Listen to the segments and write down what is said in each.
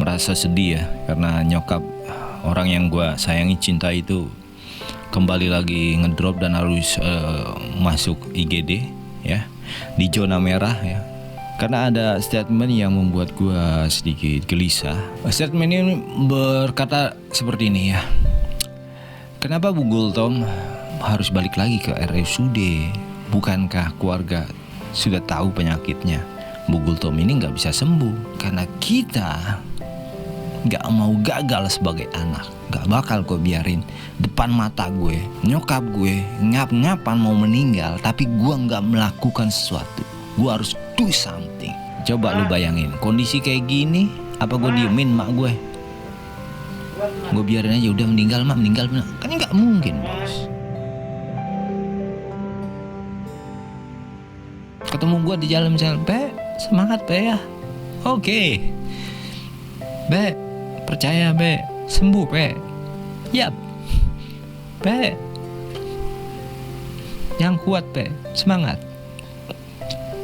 merasa sedih ya, karena nyokap orang yang gue sayangi, cinta itu kembali lagi ngedrop dan harus masuk IGD ya, di zona merah ya. Karena ada statement yang membuat gue sedikit gelisah. Statement ini berkata seperti ini ya: kenapa Bu Gultom harus balik lagi ke RSUD? Bukankah keluarga sudah tahu penyakitnya? Bu Gultom ini gak bisa sembuh. Karena kita gak mau gagal sebagai anak. Gak bakal gue biarin depan mata gue nyokap gue ngap-ngapan mau meninggal, tapi gue gak melakukan sesuatu. Gue harus do something. Coba lu bayangin kondisi kayak gini, apa gue diemin mak gue? Gue biarin aja, udah meninggal mak, meninggal. Kan gak mungkin, bos. Ketemu gue di jalan misalnya, Be, semangat Be ya. Oke. Be, percaya Be, sembuh Be. Yap. Be, yang kuat Be, semangat.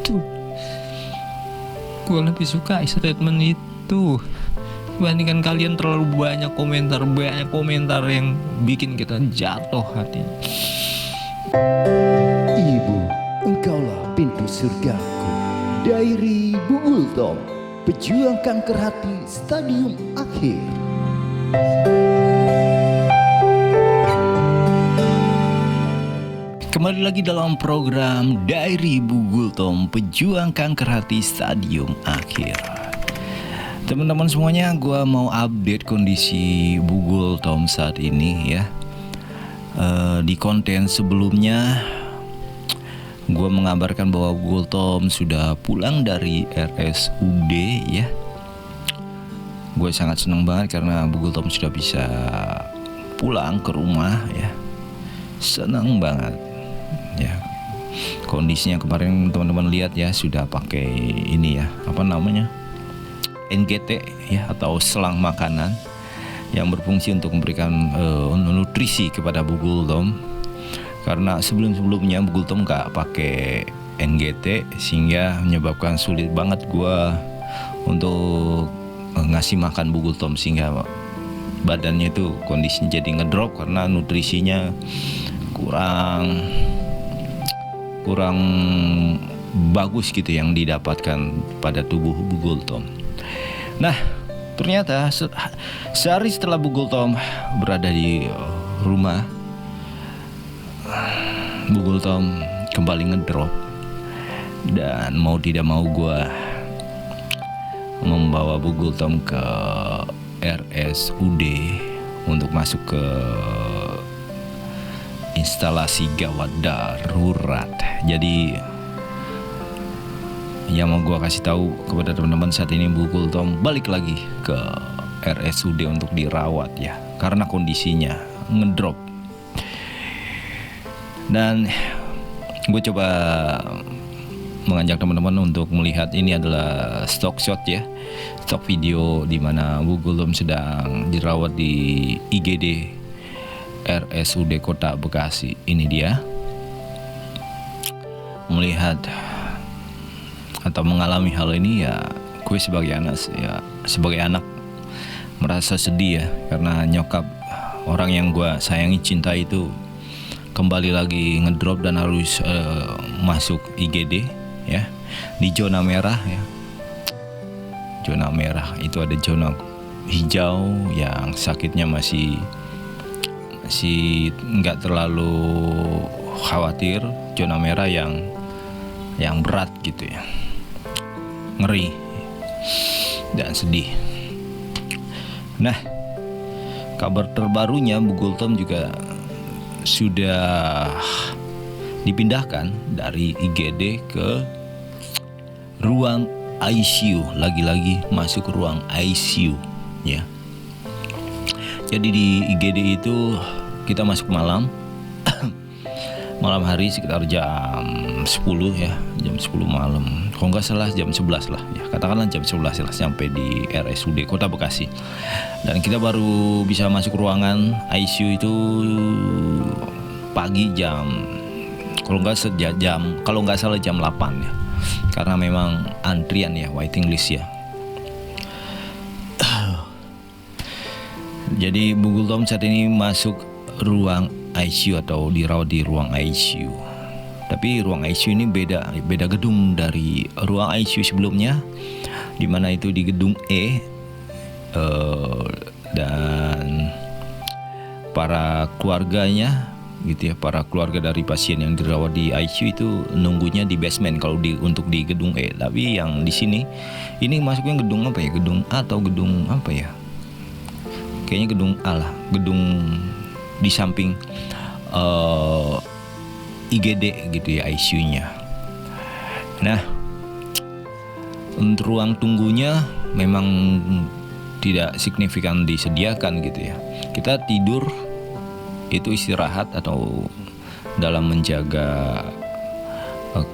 Tuh, gue lebih suka statement itu dibandingkan kalian terlalu banyak komentar yang bikin kita jatuh hati. Ibu, engkaulah pintu surgaku. Diary Bu Gultom, pejuang kanker hati stadium akhir. Kembali lagi dalam program Diary Bu Gultom, pejuang kanker hati stadium akhir. Teman-teman semuanya, gue mau update kondisi Bu Gultom saat ini ya. Di konten sebelumnya gue mengabarkan bahwa Bu Gultom sudah pulang dari RSUD ya. Gue sangat senang banget karena Bu Gultom sudah bisa pulang ke rumah ya. Senang banget ya. Kondisinya kemarin teman-teman lihat ya, sudah pakai ini ya, apa namanya, NGT ya, atau selang makanan yang berfungsi untuk memberikan nutrisi kepada Bu Gultom. Karena sebelumnya Bu Gultom gak pakai NGT, sehingga menyebabkan sulit banget gue untuk ngasih makan Bu Gultom, sehingga badannya itu kondisinya jadi ngedrop karena nutrisinya kurang bagus gitu yang didapatkan pada tubuh Bu Gultom. Nah, ternyata sehari setelah Bu Gultom berada di rumah, Bu Gultom kembali ngedrop. Dan mau tidak mau gue membawa Bu Gultom ke RSUD untuk masuk ke instalasi gawat darurat. Jadi yang mau gue kasih tahu kepada teman-teman, saat ini Bu Gultom balik lagi ke RSUD untuk dirawat ya, karena kondisinya ngedrop. Dan gue coba mengajak teman-teman untuk melihat, ini adalah stock shot ya, stock video di mana Bu Gultom sedang dirawat di IGD RSUD Kota Bekasi. Ini dia. Melihat atau mengalami hal ini ya, gue sebagai anak merasa sedih ya, karena nyokap orang yang gue sayangi, cinta itu kembali lagi ngedrop dan harus masuk IGD ya, di zona merah ya. Zona merah itu ada zona hijau yang sakitnya masih nggak terlalu khawatir, zona merah yang berat gitu ya, ngeri dan sedih. Nah, kabar terbarunya Bu Gultom juga sudah dipindahkan dari IGD ke ruang ICU, lagi-lagi masuk ke ruang ICU ya. Jadi di IGD itu kita masuk malam malam hari sekitar jam 10 ya, jam 10 malam. Kalau nggak salah jam 11 lah ya, katakanlah jam 11 lah sampai di RSUD Kota Bekasi. Dan kita baru bisa masuk ruangan ICU itu pagi jam, kalau nggak salah jam 8 ya. Karena memang antrian ya, waiting list ya. Jadi Bugul Tom saat ini masuk ruang ICU atau dirawat di ruang ICU. Tapi ruang ICU ini beda gedung dari ruang ICU sebelumnya, di mana itu di gedung E. Dan para keluarganya gitu ya, para keluarga dari pasien yang dirawat di ICU itu nunggunya di basement kalau untuk di gedung E. Tapi yang di sini ini masuknya gedung apa ya? Gedung A atau gedung apa ya? Kayaknya gedung A lah, gedung di samping IGD gitu ya, ICU-nya. Nah, untuk ruang tunggunya memang tidak signifikan disediakan gitu ya. Kita tidur itu istirahat atau dalam menjaga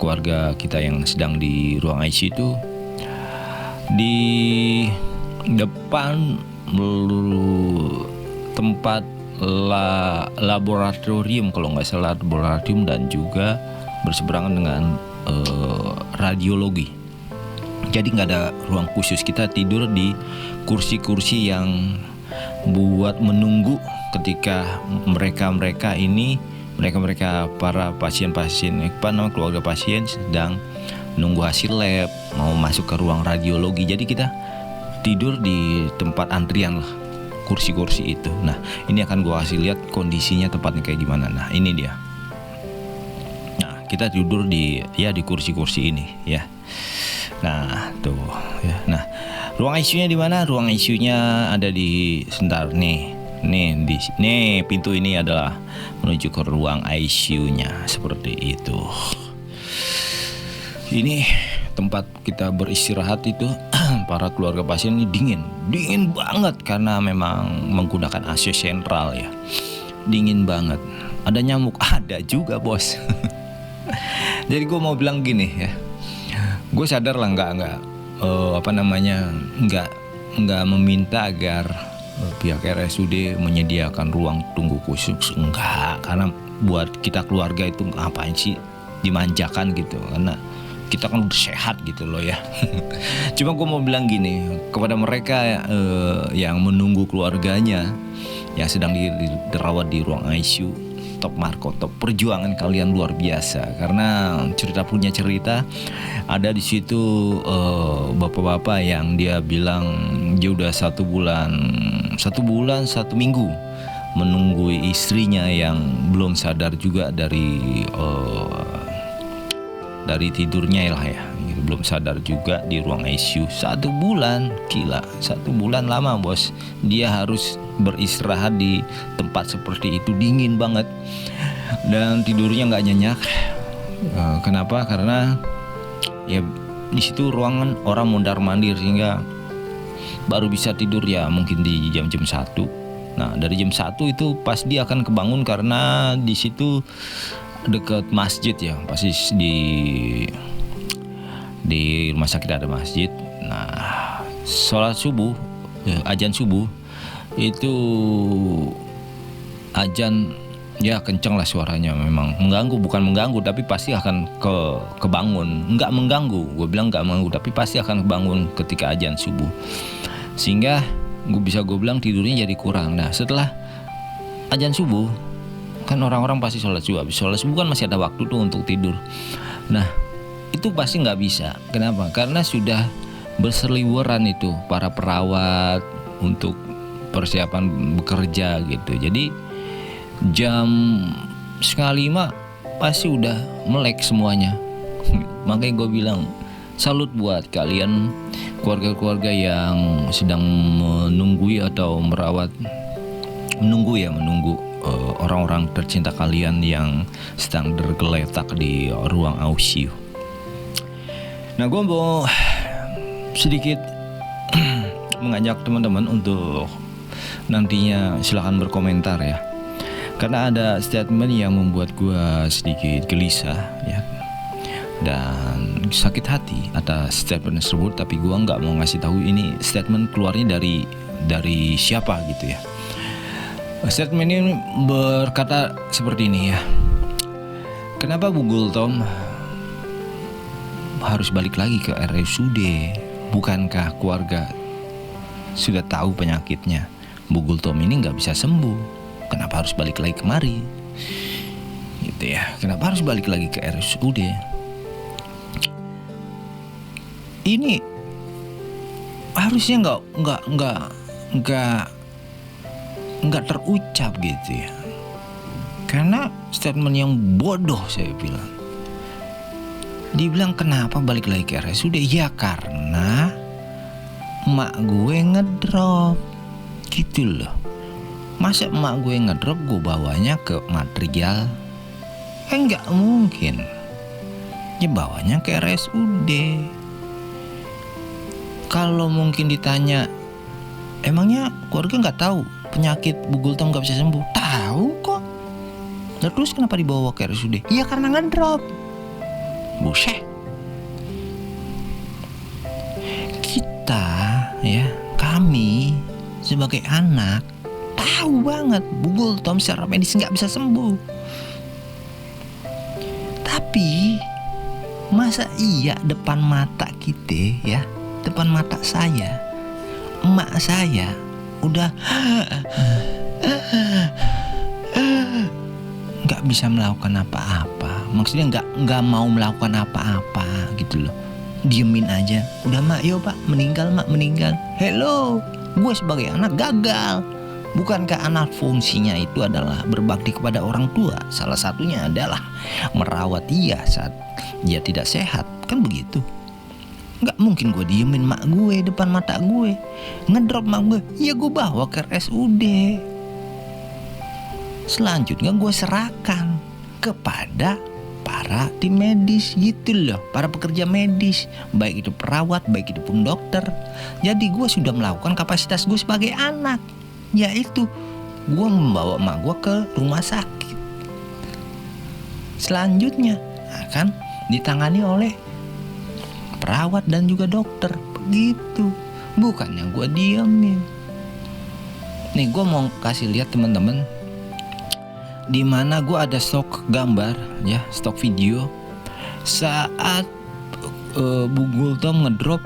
keluarga kita yang sedang di ruang ICU itu di depan tempat laboratorium, kalau nggak salah laboratorium, dan juga berseberangan dengan radiologi. Jadi nggak ada ruang khusus, kita tidur di kursi-kursi yang buat menunggu ketika mereka para pasien-pasien keluarga pasien sedang nunggu hasil lab mau masuk ke ruang radiologi. Jadi kita tidur di tempat antrian lah, kursi-kursi itu. Nah, ini akan gue kasih lihat kondisinya tempatnya kayak gimana. Nah, ini dia. Nah, kita tidur di kursi-kursi ini ya. Nah, tuh ya. Nah, ruang ICU-nya di mana? Ruang ICU-nya ada di sebentar nih. Nih, pintu ini adalah menuju ke ruang ICU-nya seperti itu. Ini tempat kita beristirahat itu. Para keluarga pasien ini dingin banget karena memang menggunakan AC sentral ya. Dingin banget. Ada nyamuk, ada juga bos. Jadi gue mau bilang gini ya. Gue sadar lah nggak meminta agar pihak RSUD menyediakan ruang tunggu khusus, enggak, karena buat kita keluarga itu ngapain sih dimanjakan gitu, karena kita kan udah sehat gitu loh ya. Cuma gue mau bilang gini kepada mereka yang menunggu keluarganya yang sedang dirawat di ruang ICU, top Marco, top, perjuangan kalian luar biasa. Karena punya cerita ada di situ bapak-bapak yang dia bilang dia udah 1 bulan 1 minggu menunggu istrinya yang belum sadar juga dari tidurnya lah ya, belum sadar juga di ruang ICU 1 bulan. Gila, 1 bulan lama bos. Dia harus beristirahat di tempat seperti itu, dingin banget, dan tidurnya nggak nyenyak. Kenapa? Karena ya di situ ruangan orang mondar mandir, sehingga baru bisa tidur ya mungkin di jam-jam 1. Nah, dari jam 1 itu pas dia akan kebangun karena di situ dekat masjid ya, pasti di rumah sakit ada masjid. Nah, sholat subuh, ajan subuh itu ajan ya kenceng lah suaranya, memang bukan mengganggu tapi pasti akan kebangun. Nggak mengganggu, gue bilang nggak mengganggu, tapi pasti akan kebangun ketika ajan subuh, sehingga gue bilang tidurnya jadi kurang. Nah, setelah ajan subuh kan orang-orang pasti sholat subuh. Habis sholat subuh kan masih ada waktu tuh untuk tidur. Nah, itu pasti nggak bisa. Kenapa? Karena sudah berseliweran itu para perawat untuk persiapan bekerja gitu. Jadi jam 4:30 pasti udah melek semuanya. Makanya gue bilang salut buat kalian keluarga-keluarga yang sedang menunggu orang-orang tercinta kalian yang sedang tergeletak di ruang ICU. Nah, gue mau sedikit mengajak teman-teman untuk nantinya silahkan berkomentar ya, karena ada statement yang membuat gue sedikit gelisah ya dan sakit hati atas statement tersebut. Tapi gue nggak mau ngasih tahu ini statement keluarnya dari siapa gitu ya. Statement ini berkata seperti ini ya. Kenapa Bugul Tom harus balik lagi ke RSUD? Bukankah keluarga sudah tahu penyakitnya? Bugul Tom ini nggak bisa sembuh. Kenapa harus balik lagi kemari? Gitu ya. Kenapa harus balik lagi ke RSUD? Ini harusnya nggak terucap gitu ya. Karena statement yang bodoh saya bilang. Dibilang kenapa balik lagi ke RSUD? Ya karena emak gue ngedrop gitu loh. Masa emak gue ngedrop gue bawanya ke material? Nggak mungkin. Ya bawanya ke RSUD. Kalau mungkin ditanya, emangnya keluarga nggak tahu penyakit Bugul Tom nggak bisa sembuh? Tahu kok. Terus kenapa dibawa ke RSUD? Ya karena ngedrop. Buset. Kita ya, kami sebagai anak tahu banget Bugul Tom secara medis nggak bisa sembuh. Tapi masa iya depan mata kita ya, depan mata saya, emak saya udah nggak bisa melakukan apa-apa. Maksudnya nggak mau melakukan apa-apa gitu loh. Diemin aja. Udah mak, yo pak, meninggal mak, meninggal. Hello, gue sebagai anak gagal. Bukankah anak fungsinya itu adalah berbakti kepada orang tua? Salah satunya adalah merawat dia saat dia tidak sehat. Kan begitu. Nggak mungkin gue diemin mak gue depan mata gue. Ngedrop mak gue, ya gue bawa ke RSUD. Selanjutnya gue serahkan kepada para tim medis gitu loh, para pekerja medis, baik itu perawat, baik itu pun dokter. Jadi gue sudah melakukan kapasitas gue sebagai anak, yaitu gue membawa emak gue ke rumah sakit. Selanjutnya akan ditangani oleh perawat dan juga dokter, begitu. Bukannya gue diemin. Nih gue mau kasih lihat teman-teman, di mana gue ada stok gambar ya, stok video saat Bugul Tom ngedrop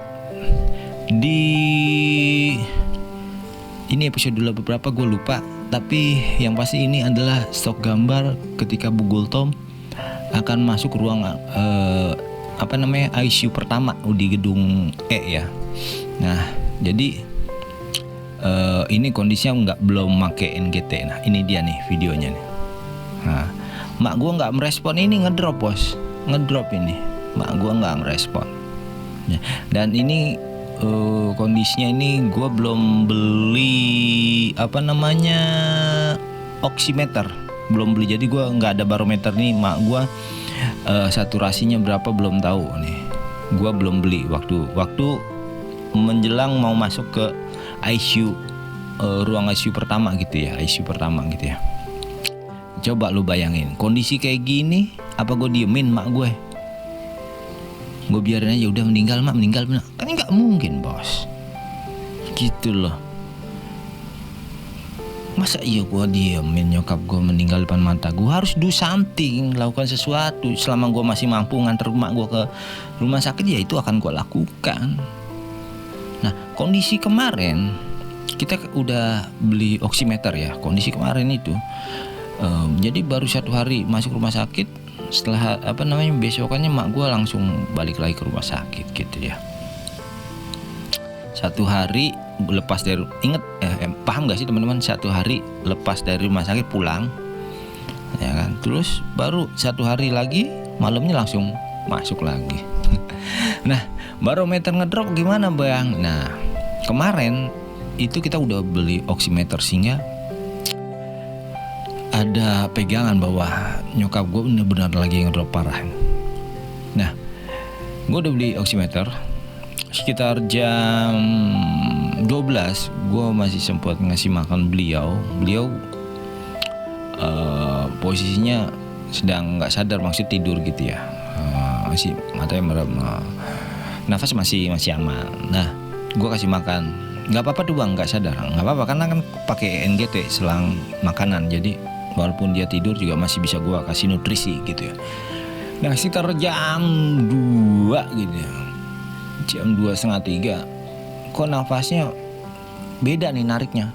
di ini episode beberapa gue lupa, tapi yang pasti ini adalah stok gambar ketika Bugul Tom akan masuk ruang ICU pertama di gedung E ya. Nah jadi ini kondisinya belum pakai NGT. Nah ini dia nih videonya nih. Nah, mak gue nggak merespon ini, ngedrop bos, ngedrop ini, mak gue nggak merespon. Ya, dan ini kondisinya ini gue belum beli oximeter, belum beli, jadi gue nggak ada barometer nih. Mak gue saturasinya berapa belum tahu nih, gue belum beli waktu menjelang mau masuk ke ICU, ruang ICU pertama gitu ya, ICU pertama gitu ya. Coba lu bayangin kondisi kayak gini, apa gue diemin mak gue? Gue biarin aja, udah meninggal mak, meninggal bener. Kan nggak mungkin bos, gitu loh. Masa iya gue diemin nyokap gue meninggal depan mata? Gue harus do something, lakukan sesuatu. Selama gue masih mampu nganter mak gue ke rumah sakit, ya itu akan gue lakukan. Nah kondisi kemarin kita udah beli oximeter ya. Kondisi kemarin itu jadi baru 1 hari masuk rumah sakit, setelah besokannya mak gue langsung balik lagi ke rumah sakit gitu ya. 1 hari lepas dari, paham gak sih teman-teman, 1 hari lepas dari rumah sakit pulang ya kan, terus baru 1 hari lagi malamnya langsung masuk lagi. Nah barometer ngedrop gimana bang? Nah kemarin itu kita udah beli oximeter sehingga ada pegangan bahwa nyokap gue benar-benar lagi ngedrop parah. Nah, gue udah beli oximeter sekitar jam 12. Gue masih sempat ngasih makan beliau. Beliau posisinya sedang nggak sadar, maksud tidur gitu ya. Masih matanya merem, nafas masih aman. Nah, gue kasih makan. Nggak apa-apa tuh bang, nggak sadar. Nggak apa-apa karena kan pakai NGT selang makanan, jadi walaupun dia tidur juga masih bisa gue kasih nutrisi gitu ya. Nah sekitar jam 2 gitu ya, jam 2:30, 3, kok nafasnya beda nih nariknya.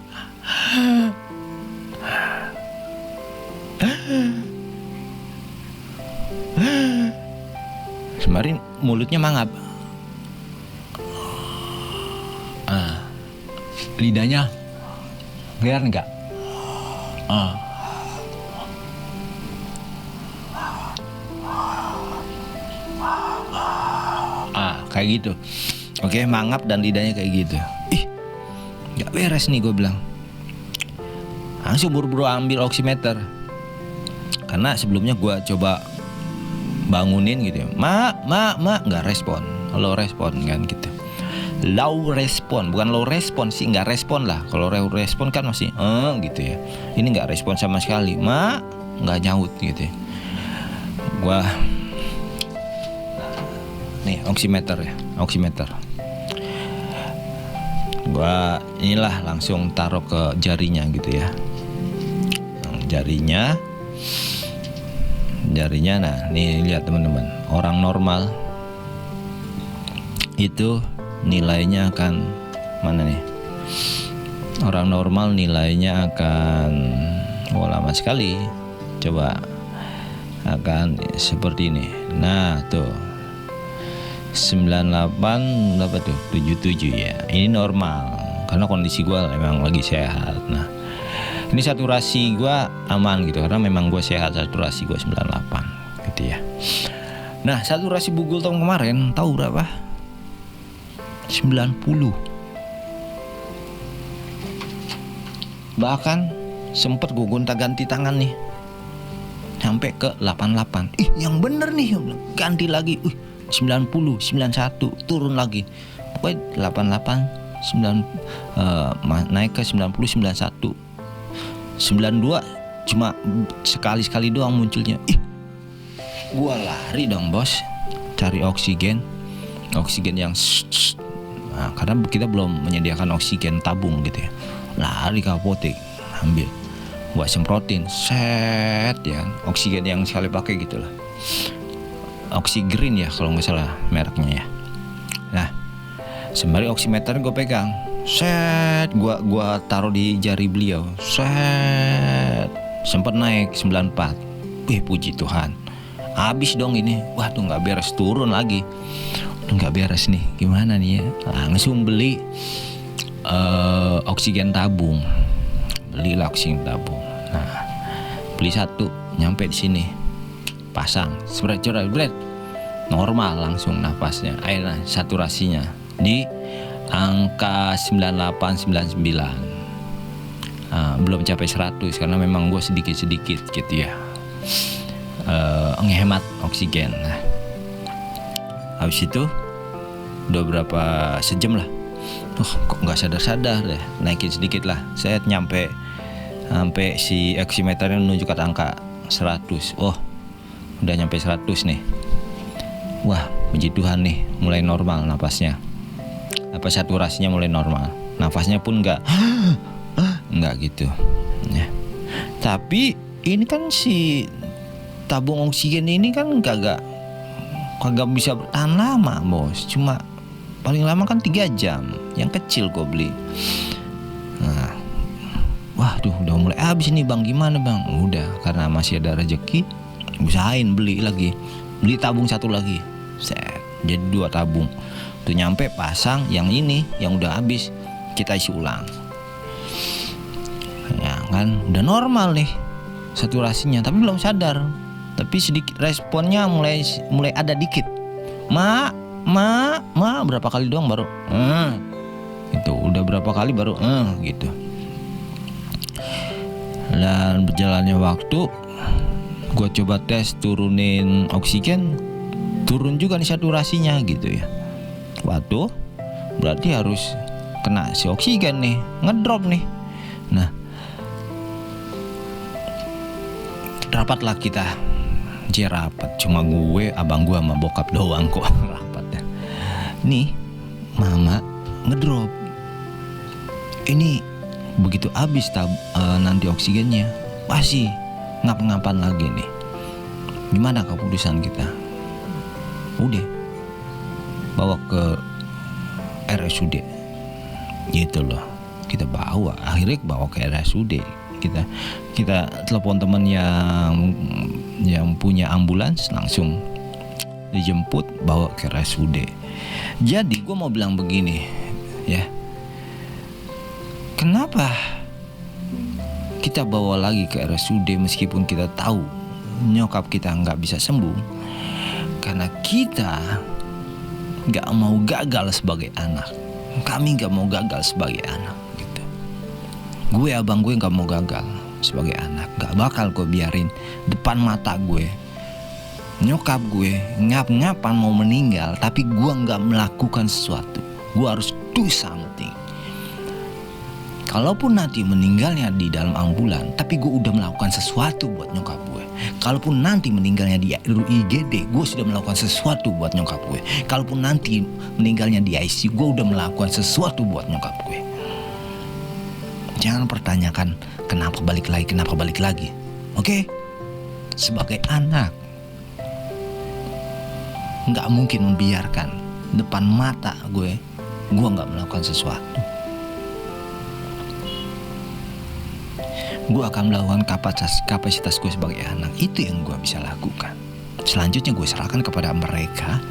Sembari mulutnya mangap. Lidahnya liar enggak? Kayak gitu. Oke, mangap dan lidahnya kayak gitu. Ih, nggak beres nih, gue bilang. Langsung buru-buru ambil oximeter. Karena sebelumnya gue coba bangunin gitu ya. Ma, nggak respon. Low respon kan gitu. Low respon, bukan low respon sih, nggak respon lah. Kalau low respon kan masih gitu ya. Ini nggak respon sama sekali. Ma, nggak nyaut gitu ya. Gua nih oximeter. Gua inilah langsung taruh ke jarinya gitu ya. Jarinya, nah nih lihat teman-teman, orang normal itu nilainya akan mana nih? Orang normal nilainya akan lama sekali. Coba akan seperti ini. Nah tuh 98 berapa tuh? 77 ya. Ini normal karena kondisi gue memang lagi sehat. Nah ini saturasi gue aman gitu karena memang gue sehat, saturasi gue 98 gitu ya. Nah saturasi Bugul Tom kemarin tahu berapa? 90. Bahkan sempet gue gonta-ganti tangan nih sampai ke 88. Yang bener nih, ganti lagi. 90, 91, turun lagi. Pokoknya 88, 9 naik ke 90, 91. 92 cuma sekali-sekali doang munculnya. Gua lari dong bos, cari oksigen yang nah, karena kita belum menyediakan oksigen tabung gitu ya. Lari ke apotek ambil, gua semprotin, set ya, oksigen yang sekali pakai gitulah. Oksigreen ya kalau nggak salah mereknya ya. Nah sembari oximeter gue pegang, set, gua taruh di jari beliau, set, sempat naik 94. Puji Tuhan, habis dong ini. Waduh nggak beres, turun lagi. Nggak beres nih, gimana nih ya? Langsung beli oksigen tabung, belilah oksigen tabung. Nah beli satu, nyampe di sini, pasang, spread, normal langsung napasnya, air saturasinya di angka 98, 99. Belum capai 100 karena memang gue sedikit gitu ya, ngehemat oksigen. Nah, habis itu udah berapa sejam lah, kok nggak sadar deh, naikin sedikit lah. Saya nyampe sampai si oximeternya menunjukkan angka 100. Udah nyampe 100 nih. Wah, puji Tuhan nih, mulai normal napasnya. Saturasinya mulai normal. Nafasnya pun enggak gitu. Ya. Tapi ini kan si tabung oksigen ini kan kagak bisa bertahan lama, bos. Cuma paling lama kan 3 jam. Yang kecil gue beli. Nah, waduh, udah mulai habis nih bang. Gimana bang? Udah, karena masih ada rezeki, usahain beli tabung satu lagi. Set, jadi 2 tabung. Tuh nyampe pasang yang ini yang udah habis, kita isi ulang. Ya kan udah normal nih saturasinya, tapi belum sadar. Tapi sedikit responnya mulai ada dikit. Ma, berapa kali doang baru itu udah berapa kali baru gitu. Dan berjalannya waktu, gue coba tes turunin oksigen, turun juga nih saturasinya gitu ya. Waduh, berarti harus kena si oksigen nih, ngedrop nih. Nah, rapatlah kita. Rapat, cuma gue, abang gue sama bokap doang kok rapatnya. Nih, mama ngedrop. Ini begitu habis nanti oksigennya, pasti ngap-ngapan lagi nih. Gimana keputusan kita? Udah bawa ke RSUD gitu loh. kita bawa, akhirnya bawa ke RSUD. Kita telepon teman yang punya ambulans, langsung dijemput bawa ke RSUD. Jadi gue mau bilang begini ya, kenapa kita bawa lagi ke RSUD meskipun kita tahu nyokap kita nggak bisa sembuh? Karena kita nggak mau gagal sebagai anak. Kami nggak mau gagal sebagai anak gitu. Gue, abang gue nggak mau gagal sebagai anak. Nggak bakal gue biarin depan mata gue nyokap gue ngap-ngapan mau meninggal, tapi gue nggak melakukan sesuatu. Gue harus do something. Kalaupun nanti meninggalnya di dalam ambulan, tapi gue udah melakukan sesuatu buat nyokap gue. Kalaupun nanti meninggalnya di IGD, gue sudah melakukan sesuatu buat nyokap gue. Kalaupun nanti meninggalnya di ICU, gue udah melakukan sesuatu buat nyokap gue. Jangan pertanyakan kenapa balik lagi. Oke? Sebagai anak, nggak mungkin membiarkan depan mata gue nggak melakukan sesuatu. Gue akan melakukan kapasitas gue sebagai anak. Itu yang gue bisa lakukan. Selanjutnya gue serahkan kepada mereka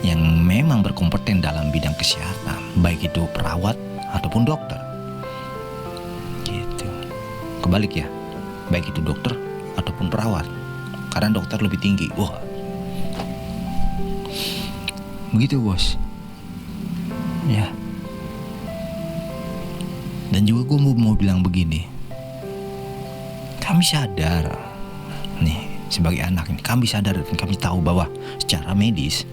yang memang berkompeten dalam bidang kesehatan, baik itu perawat ataupun dokter. Gitu. Kebalik ya, baik itu dokter ataupun perawat. Karena dokter lebih tinggi. Wah. Begitu bos. Ya. Dan juga gue mau bilang begini. Kami sadar nih sebagai anak ini, kami sadar dan kami tahu bahwa secara medis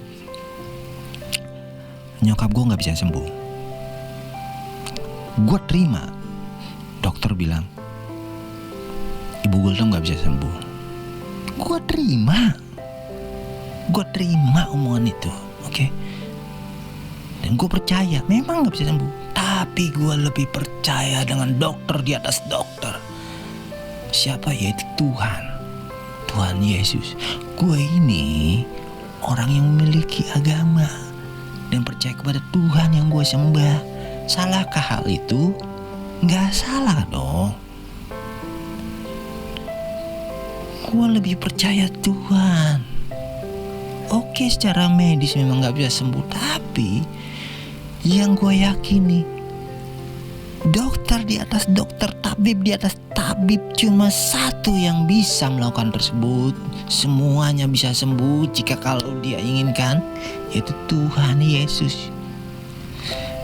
nyokap gue nggak bisa sembuh. Gue terima dokter bilang Ibu Gultom nggak bisa sembuh. Gue terima omongan itu, oke? Dan gue percaya memang nggak bisa sembuh. Tapi gue lebih percaya dengan dokter di atas dokter. Siapa? Yaitu Tuhan Yesus. Gue ini orang yang memiliki agama dan percaya kepada Tuhan yang gue sembah. Salahkah hal itu? Gak salah dong. Gue lebih percaya Tuhan. Oke, secara medis memang gak bisa sembuh, tapi yang gue yakini, dokter di atas dokter, tabib di atas tabib, cuma satu yang bisa melakukan tersebut. Semuanya bisa sembuh jika kalau dia inginkan, yaitu Tuhan Yesus.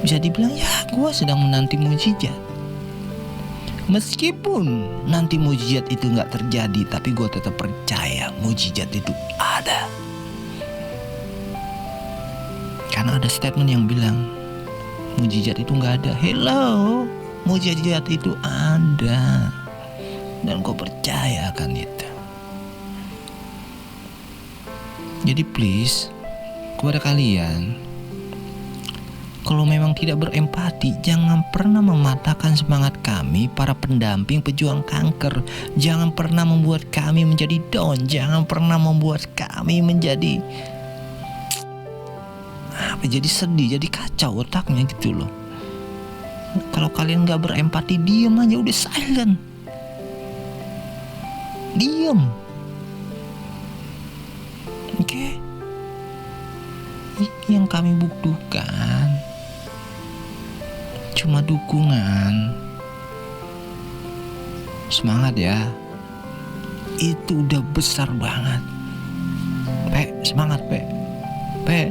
Bisa dibilang ya, gue sedang menanti mujizat. Meskipun nanti mujizat itu gak terjadi, tapi gue tetap percaya mujizat itu ada. Karena ada statement yang bilang mujizat itu gak ada. Hello, mujizat itu ada. Dan gue percaya akan itu. Jadi please, kepada kalian, kalau memang tidak berempati, jangan pernah mematahkan semangat kami, para pendamping pejuang kanker. Jangan pernah membuat kami menjadi down. Jangan pernah membuat kami menjadi jadi sedih, jadi kacau otaknya gitu loh. Kalau kalian gak berempati, diem aja, udah silent. Diem. Oke? Yang kami butuhkan cuma dukungan. Semangat ya. Itu udah besar banget. Semangat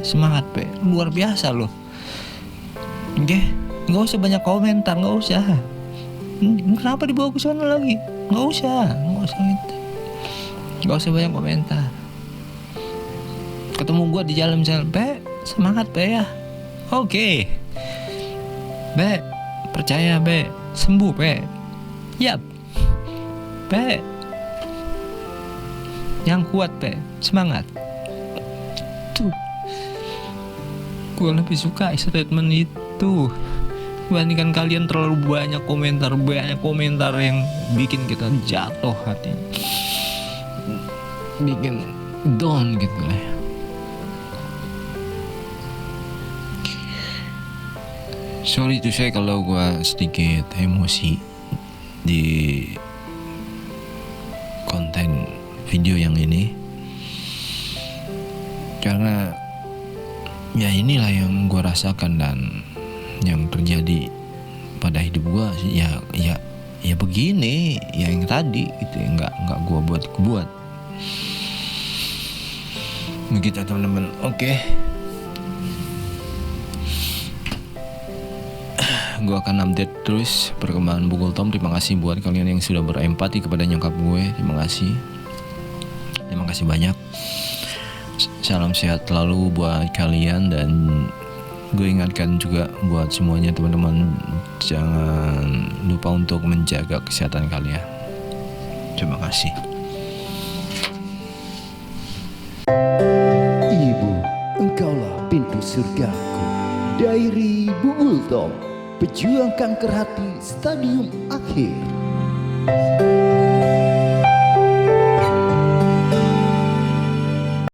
semangat luar biasa loh. Oke, nggak usah banyak komentar, nggak usah. Kenapa dibawa ke sana lagi? Nggak usah gitu. Nggak usah banyak komentar. Ketemu gue di jalan misalnya, semangat ya. Oke. Percaya sembuh Yap. Yang kuat semangat. Tuh. Gue lebih suka statement itu dibandingkan kalian terlalu banyak komentar yang bikin kita jatuh hati, bikin down gitu lah. Sorry tuh saya kalau gue sedikit emosi di konten video yang ini, karena ya inilah yang gue rasakan dan yang terjadi pada hidup gue. Ya begini, ya yang tadi gitu ya, nggak gue buat begitu teman-teman. Oke. Gue akan update terus perkembangan Bugul Tom. Terima kasih buat kalian yang sudah berempati kepada nyokap gue. Terima kasih banyak. Salam sehat selalu buat kalian, dan gue ingatkan juga buat semuanya teman-teman, jangan lupa untuk menjaga kesehatan kalian. Terima kasih. Ibu, engkaulah pintu surgaku. Diary Bugul Tom, pejuang kanker hati stadium akhir.